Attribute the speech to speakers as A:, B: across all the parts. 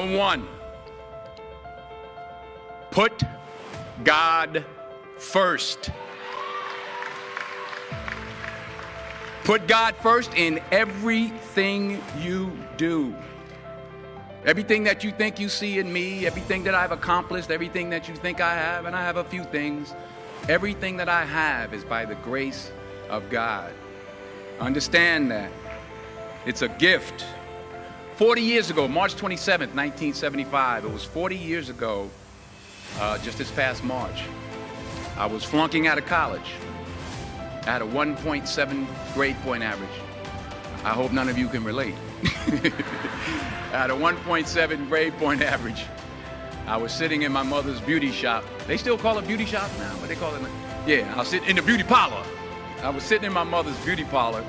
A: Number one, put God first. Put God first in everything you do. Everything that you think you see in me, everything that I've accomplished, everything that you think I have, and I have a few things, everything that I have is by the grace of God. Understand that. It's a gift. 40 years ago, March 27th, 1975, it was 40 years ago, just this past March, I was flunking out of college. I had a 1.7 grade point average. I hope none of you can relate. I had a 1.7 grade point average. I was sitting in my mother's beauty shop. They still call it beauty shop now, but they call it, yeah, I was sitting in the beauty parlor. I was sitting in my mother's beauty parlor,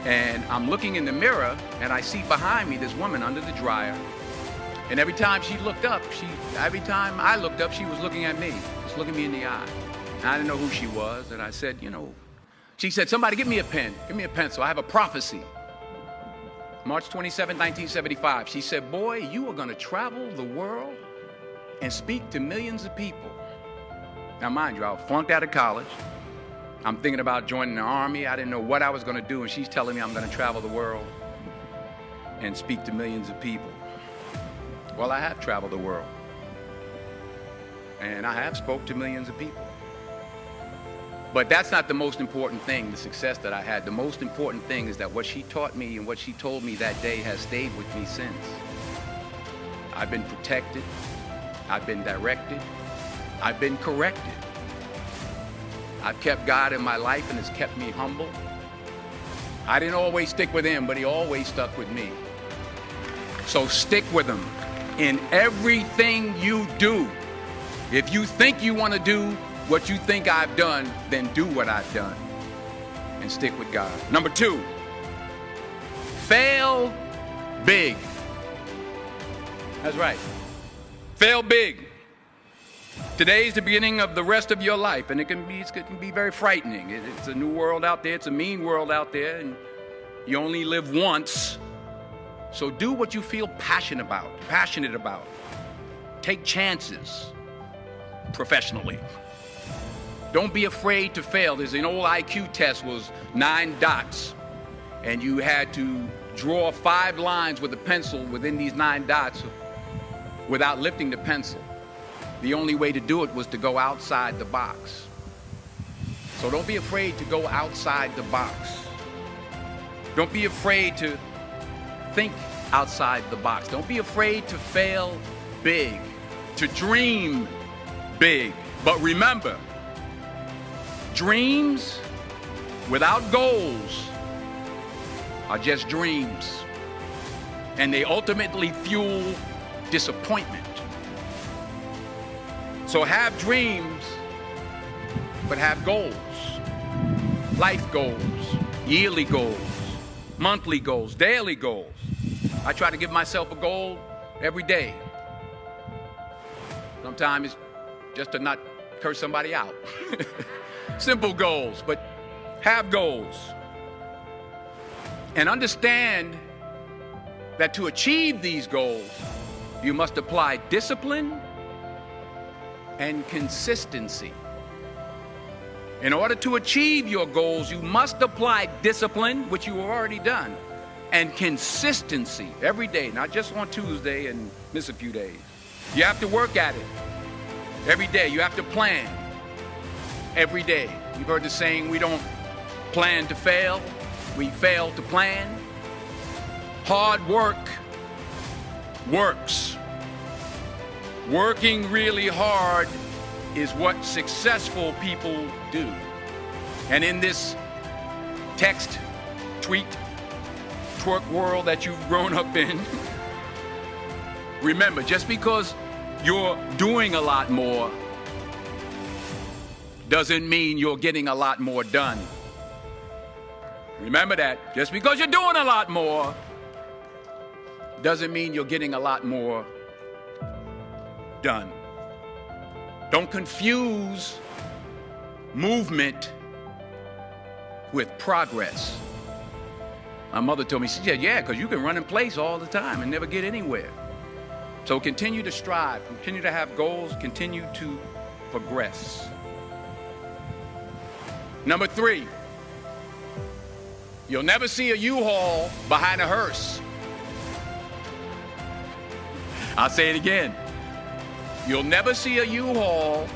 A: and I'm looking in the mirror, and I see behind me this woman under the dryer. And every time she looked up, every time I looked up, she was looking at me, just looking me in the eye. And I didn't know who she was, and I said, she said, somebody give me a pen, give me a pencil, I have a prophecy. March 27, 1975, she said, boy, you are gonna travel the world and speak to millions of people. Now mind you, I was flunked out of college. I'm thinking about joining the army. I didn't know what I was gonna do, and she's telling me I'm gonna travel the world and speak to millions of people. Well, I have traveled the world, and I have spoke to millions of people. But that's not the most important thing, the success that I had. The most important thing is that what she taught me and what she told me that day has stayed with me since. I've been protected, I've been directed, I've been corrected. I've kept God in my life, and it's kept me humble. I didn't always stick with him, but he always stuck with me. So stick with him in everything you do. If you think you want to do what you think I've done, then do what I've done and stick with God. Number two, fail big. That's right. Fail big. Today's the beginning of the rest of your life, and it can be very frightening. It's a new world out there. It's a mean world out there, and you only live once. So do what you feel passionate about. Take chances professionally. Don't be afraid to fail. There's an old IQ test, was 9 dots, and you had to draw 5 lines with a pencil within these 9 dots without lifting the pencil. The only way to do it was to go outside the box. So don't be afraid to go outside the box. Don't be afraid to think outside the box. Don't be afraid to fail big, to dream big. But remember, dreams without goals are just dreams, and they ultimately fuel disappointment. So have dreams, but have goals. Life goals, yearly goals, monthly goals, daily goals. I try to give myself a goal every day. Sometimes it's just to not curse somebody out. Simple goals, but have goals. And understand that to achieve these goals, you must apply discipline and consistency. In order to achieve your goals, you must apply discipline, which you have already done, and consistency every day, not just on Tuesday and miss a few days. You have to work at it every day. You have to plan every day. You've heard the saying, we don't plan to fail, we fail to plan. Hard work works. Working really hard is what successful people do. And in this text, tweet, twerk world that you've grown up in, remember, just because you're doing a lot more doesn't mean you're getting a lot more done. Remember that. Just because you're doing a lot more doesn't mean you're getting a lot more done. Don't confuse movement with progress. My mother told me, she said, yeah, because you can run in place all the time and never get anywhere. So continue to strive, continue to have goals, continue to progress. Number 3, you'll never see a U-Haul behind a hearse. I'll say it again. You'll never see a U-Haul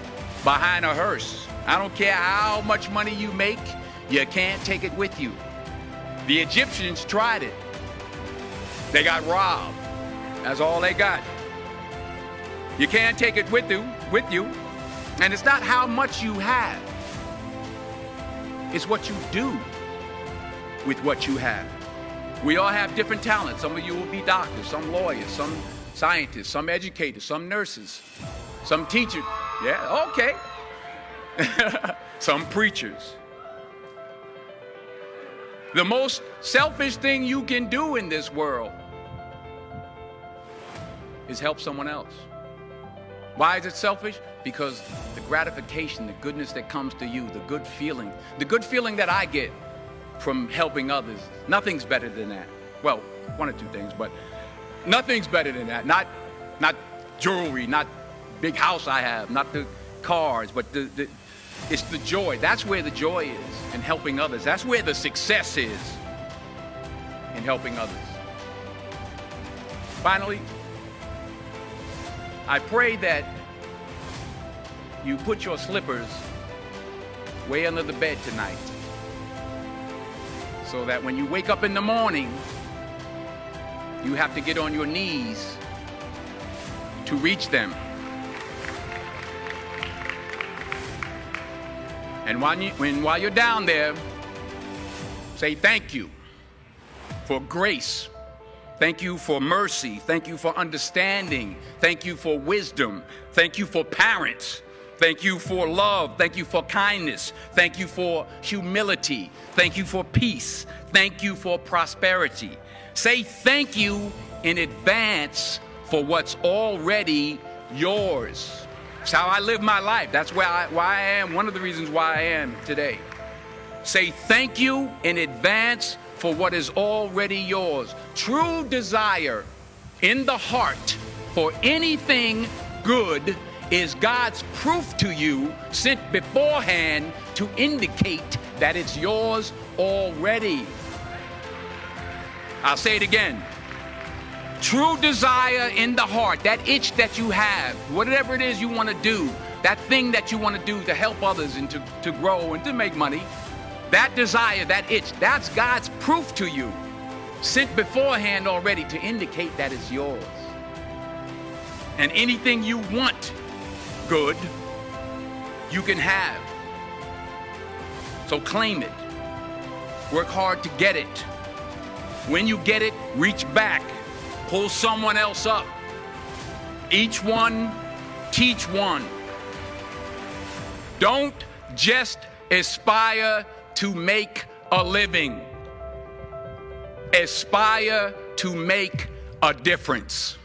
A: behind a hearse. I don't care how much money you make, you can't take it with you. The Egyptians tried it. They got robbed. That's all they got. You can't take it with you. And it's not how much you have. It's what you do with what you have. We all have different talents. Some of you will be doctors, some lawyers, some scientists, some educators, some nurses, some teachers. Yeah, okay. Some preachers. The most selfish thing you can do in this world is help someone else. Why is it selfish? Because the gratification, the goodness that comes to you, the good feeling that I get from helping others, nothing's better than that. Well, one or two things, but nothing's better than that. Not jewelry, not big house I have, not the cars, but it's the joy. That's where the joy is in helping others. That's where the success is in helping others. Finally, I pray that you put your slippers way under the bed tonight, so that when you wake up in the morning, you have to get on your knees to reach them. And while you're down there, say thank you for grace. Thank you for mercy. Thank you for understanding. Thank you for wisdom. Thank you for parents. Thank you for love. Thank you for kindness. Thank you for humility. Thank you for peace. Thank you for prosperity. Say thank you in advance for what's already yours. It's how I live my life. That's why I am, one of the reasons why I am today. Say thank you in advance for what is already yours. True desire in the heart for anything good is God's proof to you, sent beforehand to indicate that it's yours already. I'll say it again. True desire in the heart, that itch that you have, whatever it is you want to do, that thing that you want to do to help others and to grow and to make money, that desire, that itch, that's God's proof to you, sent beforehand already to indicate that it's yours. And anything you want good, you can have. So claim it. Work hard to get it. When you get it, reach back. Pull someone else up. Each one, teach one. Don't just aspire to make a living. Aspire to make a difference.